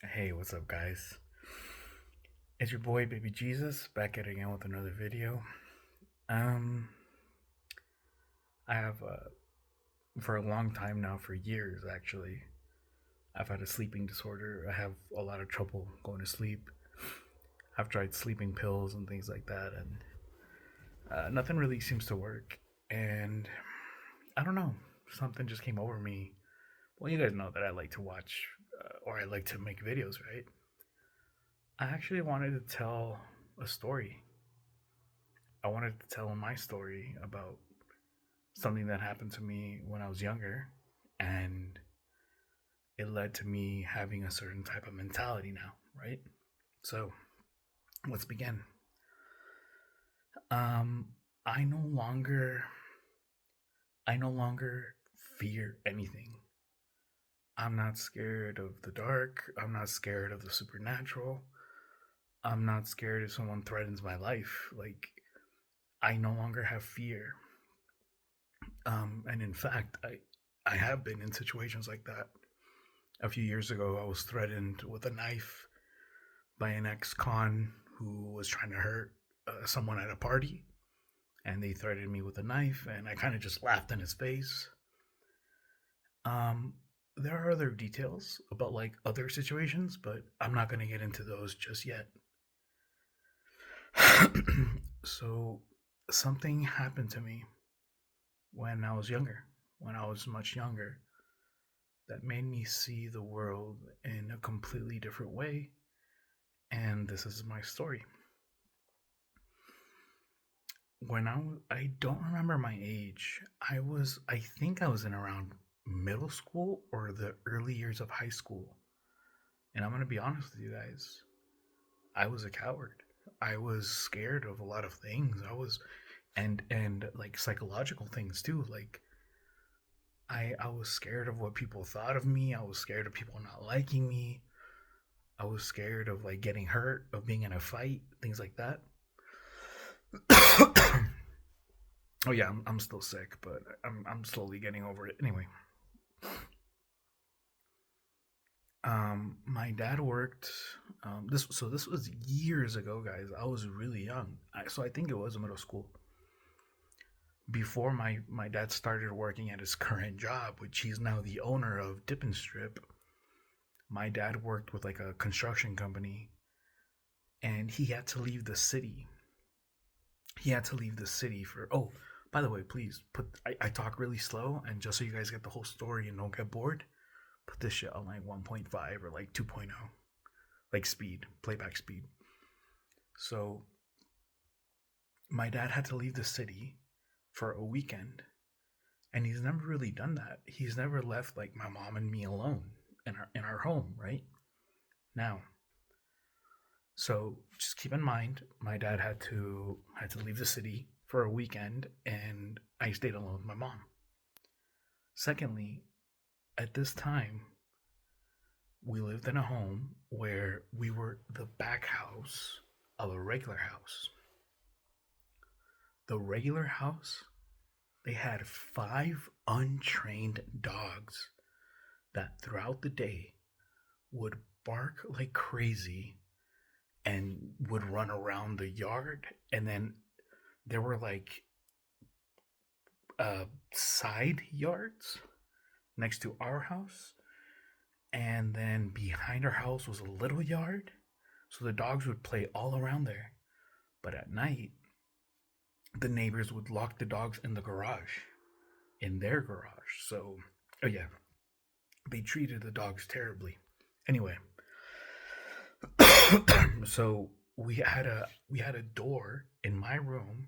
Hey, what's up, guys? It's your boy, Baby Jesus, back at it again with another video. Um, I have, for a long time now, for years actually, I've had a sleeping disorder. I have a lot of trouble going to sleep. I've tried sleeping pills and things like that, and nothing really seems to work. And I don't know, something just came over me. Well, you guys know that I like to watch or I like to make videos, right? I actually wanted to tell a story. I wanted to tell my story about something that happened to me when I was younger, and it led to me having a certain type of mentality now, right? So let's begin. Um, I no longer, I no longer fear anything. I'm not scared of the dark. I'm not scared of the supernatural. I'm not scared if someone threatens my life. Like, I no longer have fear. And in fact, I have been in situations like that. A few years ago, I was threatened with a knife by an ex-con who was trying to hurt someone at a party, and they threatened me with a knife, and I kind of just laughed in his face. Um, there are other details about like other situations, but I'm not going to get into those just yet. So, something happened to me when I was younger, when I was much younger, that made me see the world in a completely different way. And this is my story. I don't remember my age. I think I was in around middle school or the early years of high school. And I'm going to be honest with you guys. I was a coward. I was scared of a lot of things. And like psychological things too. Like I was scared of what people thought of me. I was scared of people not liking me. I was scared of like getting hurt, of being in a fight, things like that. Oh yeah, I'm still sick, but I'm slowly getting over it. Anyway, my dad worked. This was years ago, guys. I was really young, so I think it was middle school. Before my dad started working at his current job, which he's now the owner of Dip and Strip. My dad worked with like a construction company, and he had to leave the city. He had to leave the city for. Oh, by the way, please put. I talk really slow, and just so you guys get the whole story and don't get bored, put this shit on like 1.5 or like 2.0, like speed, playback speed. So my dad had to leave the city for a weekend, and he's never really done that. He's never left like my mom and me alone in our home, right? Now, so just keep in mind, my dad had to leave the city for a weekend, and I stayed alone with my mom. Secondly, at this time, we lived in a home where we were the back house of a regular house. The regular house, they had 5 untrained dogs that throughout the day would bark like crazy and would run around the yard. And then there were like side yards next to our house, and then behind our house was a little yard, so the dogs would play all around there. But at night, the neighbors would lock the dogs in the garage, in their garage. So, oh yeah, they treated the dogs terribly. Anyway, so we had a door in my room,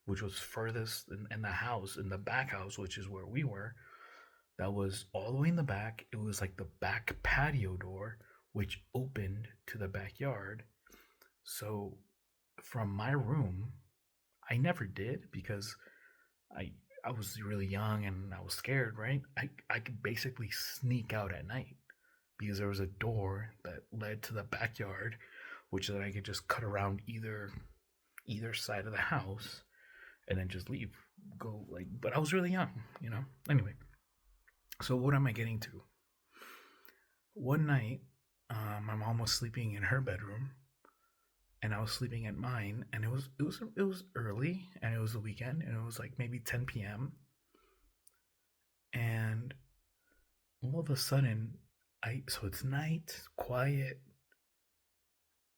which was furthest in the house, in the back house, which is where we were. That was all the way in the back. It was like the back patio door, which opened to the backyard. So from my room, I never did because I I was really young and I was scared, right? I could basically sneak out at night because there was a door that led to the backyard, which then I could just cut around either side of the house and then just leave. Go like but I was really young. Anyway, so what am I getting to? One night My mom was sleeping in her bedroom, and I was sleeping at mine, and it was early, and it was the weekend, and it was like maybe 10 p.m. And all of a sudden, so it's night, quiet,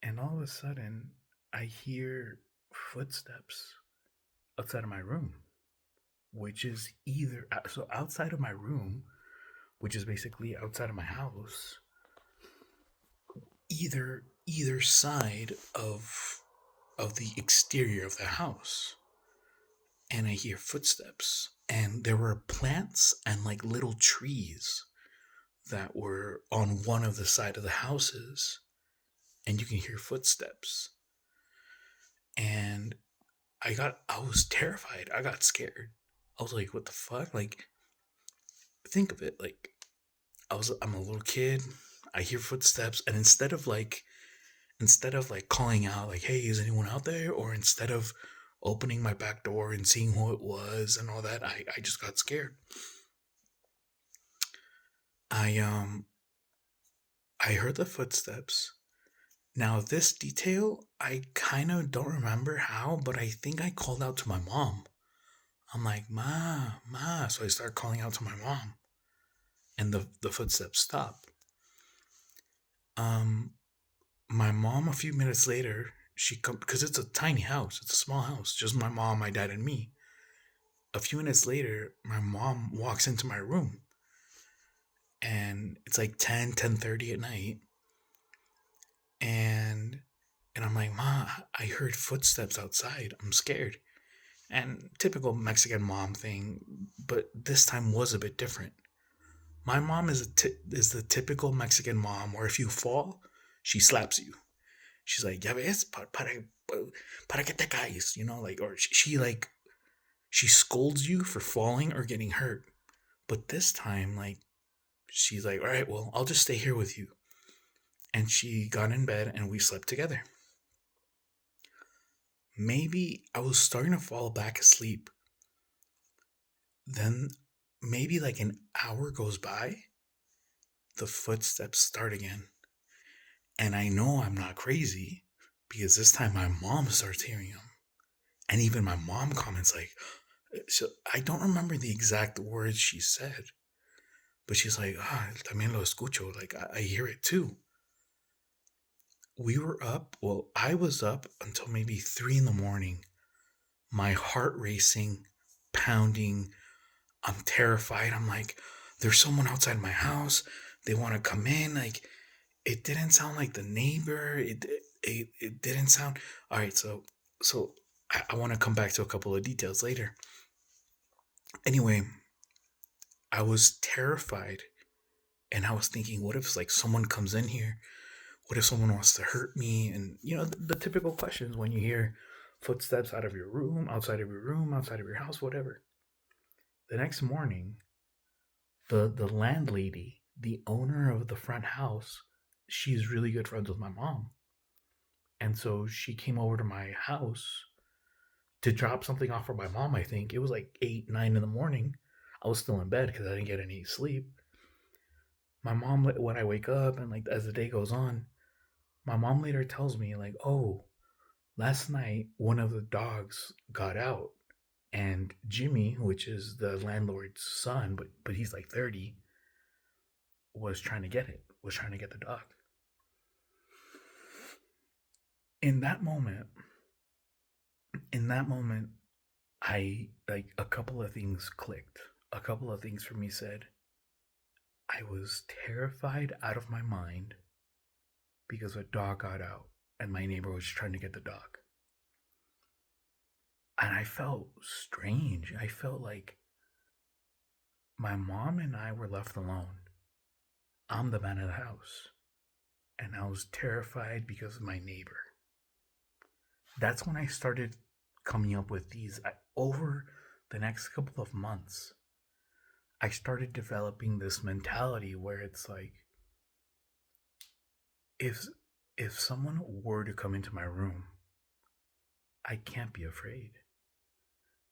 and all of a sudden, I hear footsteps outside of my room, which is either so outside of my room, which is basically outside of my house, either side of the exterior of the house, and I hear footsteps, and there were plants and like little trees that were on one of the side of the houses, and you can hear footsteps. And I was terrified. I got scared. I was like, what the fuck? Like, think of it. Like, I'm a little kid. I hear footsteps, and instead of like calling out, like, hey, is anyone out there? Or instead of opening my back door and seeing who it was and all that, I just got scared. I I heard the footsteps. Now this detail I kind of don't remember how, but I think I called out to my mom. I'm like, Ma. So I start calling out to my mom, and the footsteps stop. Um, my mom, a few minutes later, she come because it's a tiny house. It's a small house, just my mom, my dad, and me. A few minutes later, my mom walks into my room, and it's like 10:30 at night, and I'm like, Ma, I heard footsteps outside. I'm scared. And typical Mexican mom thing, but this time was a bit different. My mom is the typical Mexican mom where if you fall, she slaps you. She's like, "Ya ves, para que te caes," like, or she scolds you for falling or getting hurt. But this time, like, she's like, "All right, well, I'll just stay here with you." And she got in bed and we slept together. Maybe I was starting to fall back asleep. Then maybe like an hour goes by, the footsteps start again. And I know I'm not crazy because this time my mom starts hearing them. And even my mom comments like, so I don't remember the exact words she said, but she's like, también lo escucho. Like, I hear it too. We were up, well, I was up until maybe 3 in the morning, my heart racing, pounding. I'm terrified. I'm like, there's someone outside my house. They want to come in. Like, it didn't sound like the neighbor. It didn't sound. All right, so I want to come back to a couple of details later. Anyway, I was terrified, and I was thinking, what if like someone comes in here? What if someone wants to hurt me? And the typical questions when you hear footsteps out of your room, outside of your room, outside of your house, whatever. The next morning, the landlady, the owner of the front house, she's really good friends with my mom. And so she came over to my house to drop something off for my mom, I think. It was like 8, 9 in the morning. I was still in bed because I didn't get any sleep. My mom, when I wake up and like as the day goes on, my mom later tells me, like, oh, last night one of the dogs got out, and Jimmy, which is the landlord's son, but he's like 30, was trying to get it, was trying to get the dog. In that moment, in that moment, I like a couple of things clicked. A couple of things for me said, I was terrified out of my mind because a dog got out and my neighbor was trying to get the dog. And I felt strange. I felt like my mom and I were left alone. I'm the man of the house. And I was terrified because of my neighbor. That's when I started coming up with these. Over the next couple of months, I started developing this mentality where it's like, if someone were to come into my room, I can't be afraid.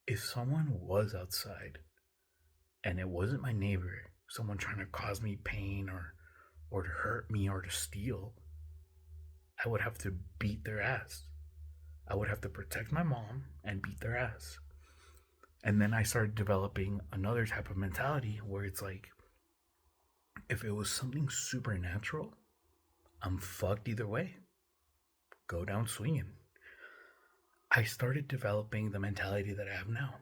If someone was outside and it wasn't my neighbor, someone trying to cause me pain or to hurt me or to steal, I would have to beat their ass. I would have to protect my mom and beat their ass. And then I started developing another type of mentality where it's like, if it was something supernatural, I'm fucked either way. Go down swinging. I started developing the mentality that I have now.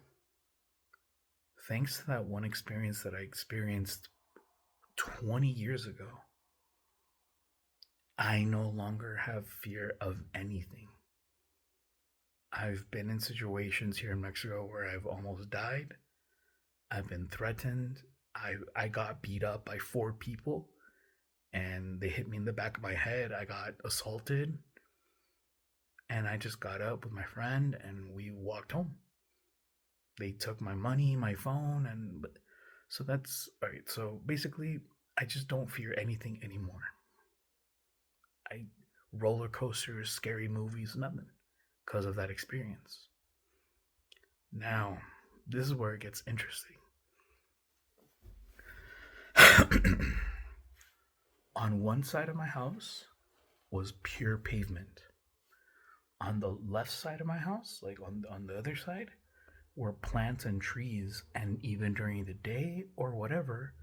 Thanks to that one experience that I experienced 20 years ago, I no longer have fear of anything. I've been in situations here in Mexico where I've almost died. I've been threatened. I got beat up by 4 people and they hit me in the back of my head. I got assaulted and I just got up with my friend and we walked home. They took my money, my phone, and so that's all right. So basically, I just don't fear anything anymore. I roller coasters, scary movies, nothing because of that experience. Now, this is where it gets interesting. On one side of my house was pure pavement. On the left side of my house, like on the other side, were plants and trees. And even during the day or whatever,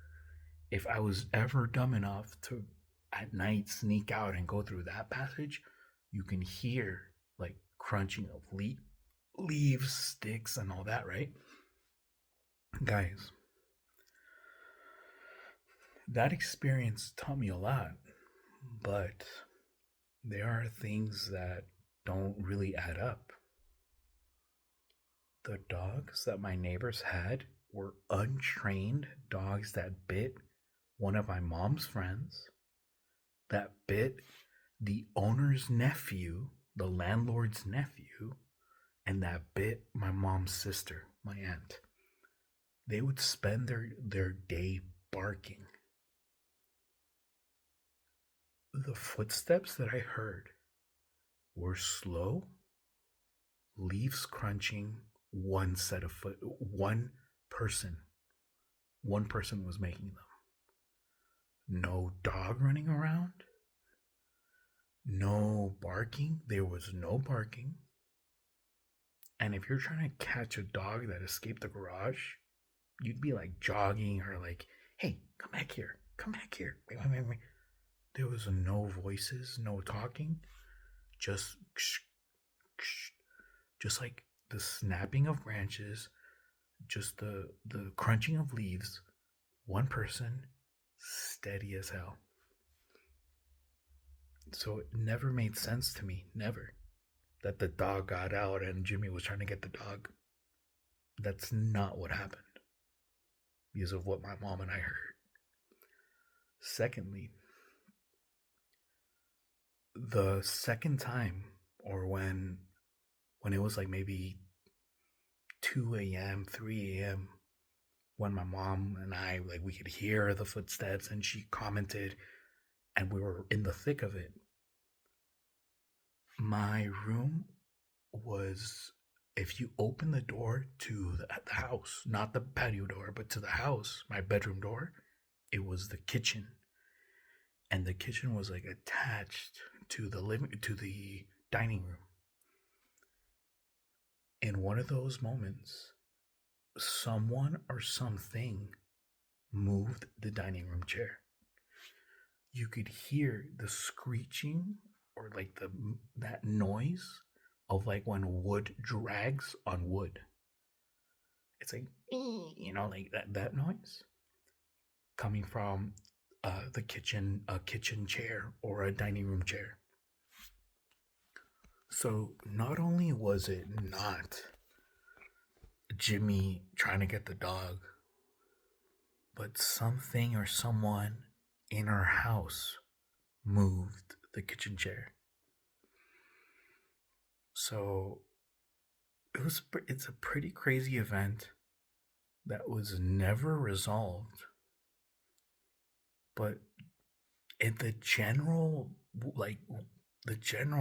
if I was ever dumb enough to at night sneak out and go through that passage, you can hear like crunching of leaves, sticks, and all that, right? Guys, that experience taught me a lot, but there are things that don't really add up. The dogs that my neighbors had were untrained dogs that bit one of my mom's friends, that bit the owner's nephew, the landlord's nephew, and that bit my mom's sister, my aunt. They would spend their day barking. The footsteps that I heard were slow, leaves crunching, one set of foot, one person was making them. No dog running around, no barking. There was no barking. And if you're trying to catch a dog that escaped the garage, you'd be like jogging or like, hey, come back here, come back here. Wait. There was no voices, no talking, just just like the snapping of branches, just the crunching of leaves. One person, steady as hell. So it never made sense to me, never, that the dog got out and Jimmy was trying to get the dog. That's not what happened because of what my mom and I heard. Secondly, the second time, or when it was like maybe 2 a.m., 3 a.m., when my mom and I, like, we could hear the footsteps and she commented and we were in the thick of it. My room was, if you open the door to the house, not the patio door, but to the house, my bedroom door, it was the kitchen. And the kitchen was like attached to the dining room. In one of those moments, someone or something moved the dining room chair. You could hear the screeching or like that noise of like when wood drags on wood. It's like, like that noise coming from the kitchen, a kitchen chair or a dining room chair. So not only was it not Jimmy trying to get the dog, but something or someone in our house moved the kitchen chair. So it's a pretty crazy event that was never resolved. But in the general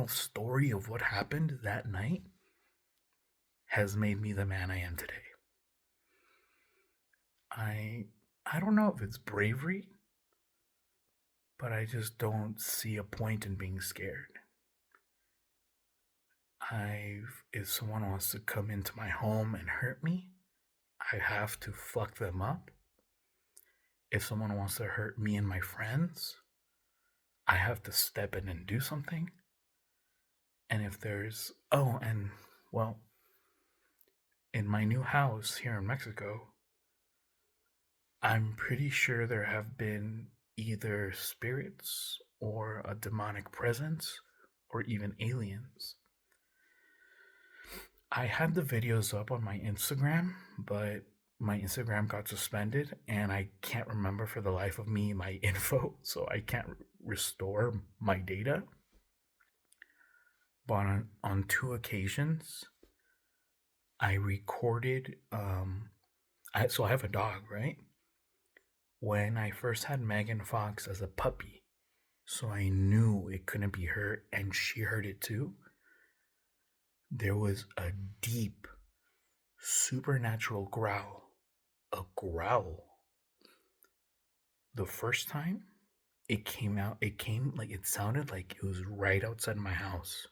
story of what happened that night has made me the man I am today. I don't know if it's bravery, but I just don't see a point in being scared. If someone wants to come into my home and hurt me, I have to fuck them up. If someone wants to hurt me and my friends, I have to step in and do something. And if there's, oh, and well, in my new house here in Mexico, I'm pretty sure there have been either spirits or a demonic presence or even aliens. I had the videos up on my Instagram, but my Instagram got suspended and I can't remember for the life of me my info, so I can't restore my data. But on two occasions, I recorded. So I have a dog, right? When I first had Megan Fox as a puppy, so I knew it couldn't be her, and she heard it too. There was a deep, supernatural growl. A growl. The first time it came out, it sounded like it was right outside my house.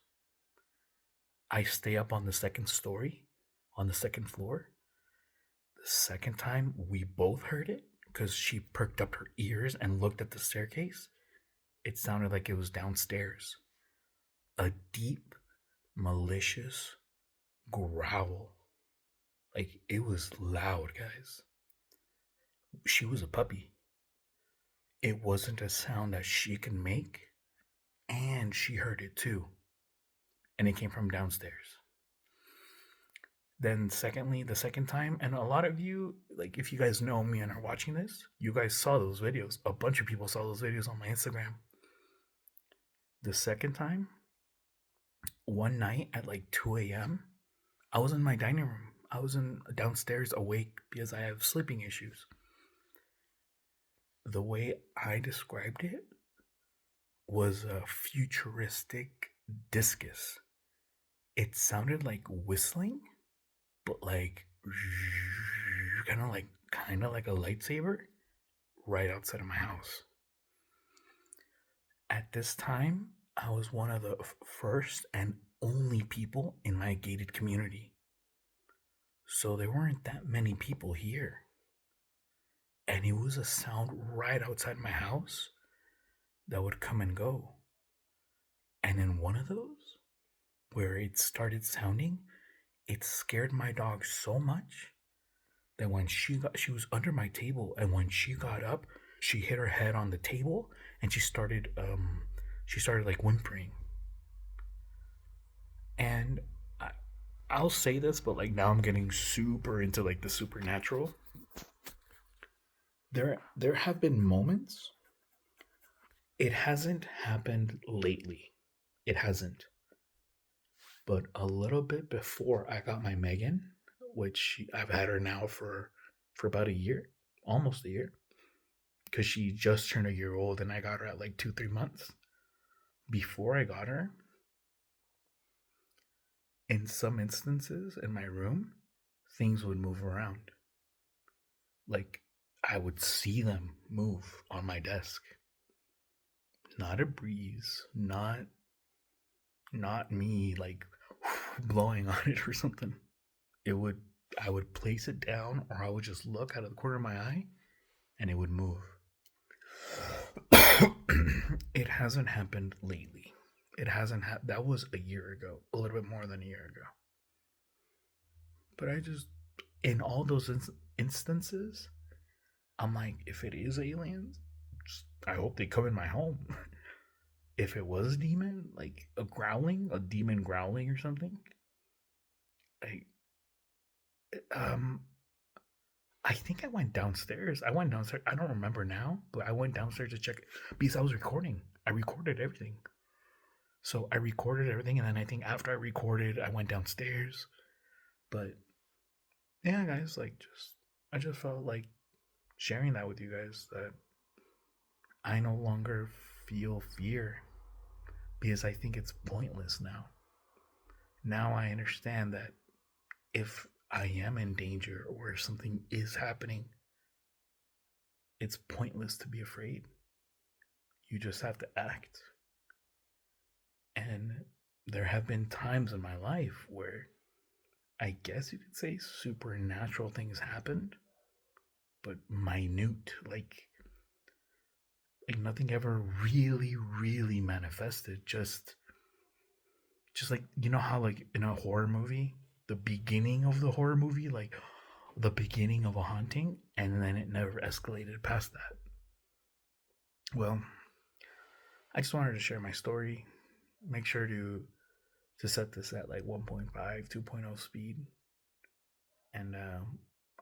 I stay up on the second story, on the second floor. The second time we both heard it because she perked up her ears and looked at the staircase. It sounded like it was downstairs. A deep, malicious growl. Like, it was loud, guys. She was a puppy. It wasn't a sound that she could make, and she heard it too. And it came from downstairs. Then, secondly, the second time, and a lot of you, like, if you guys know me and are watching this, you guys saw those videos. A bunch of people saw those videos on my Instagram. The second time, one night at like 2 a.m., I was in my dining room. I was downstairs awake because I have sleeping issues. The way I described it was a futuristic discus. It sounded like whistling, but like kind of like a lightsaber right outside of my house. At this time, I was one of the first and only people in my gated community. So there weren't that many people here. And it was a sound right outside my house that would come and go. And in one of those, where it started sounding, it scared my dog so much that when she was under my table, and when she got up, she hit her head on the table and she started like whimpering. And I'll say this, but like now I'm getting super into like the supernatural. There have been moments. It hasn't happened lately. It hasn't. But a little bit before I got my Megan, which I've had her now for about a year, almost a year, because she just turned a year old and I got her at like 2-3 months. Before I got her, in some instances in my room, things would move around. Like, I would see them move on my desk. Not a breeze, not me like blowing on it or something. I would place it down, or I would just look out of the corner of my eye and it would move. It hasn't happened lately. It hasn't that was a year ago, a little bit more than a year ago. But I just, in all those instances, I'm like, if it is aliens, I hope they come in my home. If it was a demon, like a demon growling or something, I think I went downstairs. I don't remember now, but I went downstairs to check because I was recording. I recorded everything. So I recorded everything, and then I think after I recorded, I went downstairs. But yeah, guys, I just felt like sharing that with you guys, that I no longer feel fear because I think it's pointless now. Now I understand that if I am in danger or if something is happening, it's pointless to be afraid. You just have to act. And there have been times in my life where I guess you could say supernatural things happened, but minute, like nothing ever really manifested. Just like, you know how like in a horror movie, the beginning of the horror movie, like the beginning of a haunting, and then it never escalated past that. Well, I just wanted to share my story. Make sure to set this at like 1.5, 2.0 speed. And I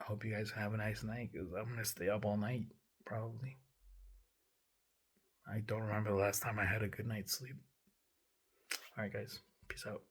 hope you guys have a nice night because I'm going to stay up all night, probably. I don't remember the last time I had a good night's sleep. All right, guys. Peace out.